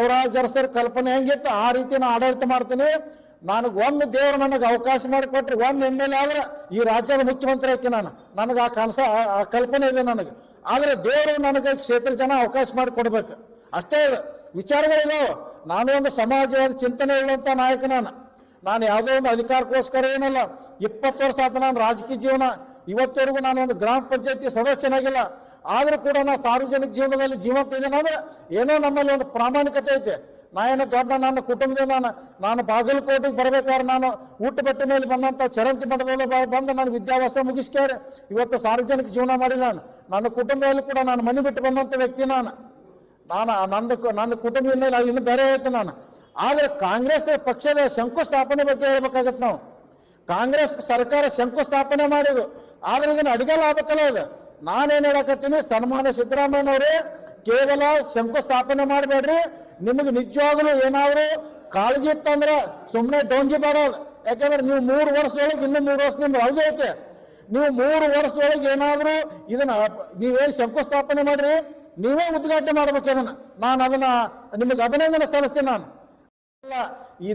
ದೇವರಾಜ್ ಅರಸರ ಕಲ್ಪನೆ ಹೆಂಗಿತ್ತು ಆ ರೀತಿ ನಾನು ಆಡಳಿತ ಮಾಡ್ತೀನಿ. ನನಗೆ ಒಮ್ಮೆ ದೇವರು ನನಗೆ ಅವಕಾಶ ಮಾಡಿಕೊಟ್ರೆ ಒಮ್ಮೆ ಎಮ್.ಎಲ್.ಎ ಆದ್ರೆ ಈ ರಾಜ್ಯದ ಮುಖ್ಯಮಂತ್ರಿ ಆಕೆ ನನಗೆ ಆ ಕಲ್ಪನೆ ಇದೆ ನನಗೆ. ಆದರೆ ದೇವರು ನನಗೆ ಕ್ಷೇತ್ರ ಜನ ಅವಕಾಶ ಮಾಡಿಕೊಡ್ಬೇಕು ಅಷ್ಟೇ ವಿಚಾರಗಳಿದಾವೆ. ನಾನು ಒಂದು ಸಮಾಜವಾದ ಚಿಂತನೆ ಇರುವಂಥ ನಾಯಕ. ನಾನು ಯಾವುದೋ ಒಂದು ಅಧಿಕಾರಕ್ಕೋಸ್ಕರ ಏನಲ್ಲ, 20 ವರ್ಷ ಆತ ನಾನು ರಾಜಕೀಯ ಜೀವನ, ಇವತ್ತವರೆಗೂ ನಾನು ಒಂದು ಗ್ರಾಮ ಪಂಚಾಯತಿ ಸದಸ್ಯನಾಗಿಲ್ಲ. ಆದರೂ ಕೂಡ ನಾನು ಸಾರ್ವಜನಿಕ ಜೀವನದಲ್ಲಿ ಜೀವಂತ ಇದ್ದೇನೆ ಅಂದ್ರೆ ಏನೋ ನಮ್ಮಲ್ಲಿ ಒಂದು ಪ್ರಾಮಾಣಿಕತೆ ಐತೆ. ನಾನು ದೊಡ್ಡ ನನ್ನ ಕುಟುಂಬದಿಂದ ನಾನು ಬಾಗಲಕೋಟೆಗೆ ಬರ್ಬೇಕಾದ್ರೆ ನಾನು ಊಟ ಬಟ್ಟೆ ಮೇಲೆ ಬಂದಂಥ ಚರಂತಿ ಮಠದಲ್ಲಿ ಬಂದು ನಾನು ವಿದ್ಯಾಭ್ಯಾಸ ಮುಗಿಸ್ಕ್ಯಾರೆ ಇವತ್ತು ಸಾರ್ವಜನಿಕ ಜೀವನ ಮಾಡಿ ನನ್ನ ಕುಟುಂಬದಲ್ಲಿ ಕೂಡ ನಾನು ಮನೆ ಬಿಟ್ಟು ಬಂದಂಥ ವ್ಯಕ್ತಿ. ನನ್ನ ಕುಟುಂಬದಿಂದ ಇನ್ನು ಬೇರೆ ಆಯ್ತು ನಾನು. ಆದರೆ ಕಾಂಗ್ರೆಸ್ ಪಕ್ಷದ ಶಂಕುಸ್ಥಾಪನೆ ಬಗ್ಗೆ ಹೇಳ್ಬೇಕಾಗತ್ತೆ. ನಾವು ಕಾಂಗ್ರೆಸ್ ಸರ್ಕಾರ ಶಂಕುಸ್ಥಾಪನೆ ಮಾಡಿದ್ದು, ಆದರೆ ಇದನ್ನು ಅಡಿಗೆಲ್ಲ ಆಗ್ಬೇಕಲ್ಲ ಇದು. ನಾನೇನು ಹೇಳಕತ್ತೀನಿ, ಸನ್ಮಾನ್ಯ ಸಿದ್ದರಾಮಯ್ಯನವರೇ ಕೇವಲ ಶಂಕುಸ್ಥಾಪನೆ ಮಾಡಬೇಡ್ರಿ. ನಿಮಗೆ ನಿಜವಾಗ್ಲೂ ಏನಾದ್ರು ಕಾಳಜಿ ಇತ್ತಂದ್ರೆ ಸುಮ್ಮನೆ ಡೊಂಗಿ ಮಾಡೋದು. ಯಾಕಂದ್ರೆ ನೀವು 3 ವರ್ಷದೊಳಗೆ ಇನ್ನೂ 3 ವರ್ಷ ನಿಮ್ಗೆ ಅವಧಿ ಐತೆ. ನೀವು 3 ವರ್ಷದೊಳಗೆ ಏನಾದರೂ ಇದನ್ನ ನೀವೇನು ಶಂಕುಸ್ಥಾಪನೆ ಮಾಡ್ರಿ, ನೀವೇ ಉದ್ಘಾಟನೆ ಮಾಡ್ಬೇಕು. ನಾನು ಅದನ್ನ ನಿಮಗೆ ಅಭಿನಂದನೆ ಸಲ್ಲಿಸ್ತೀನಿ. ನಾನು ಈ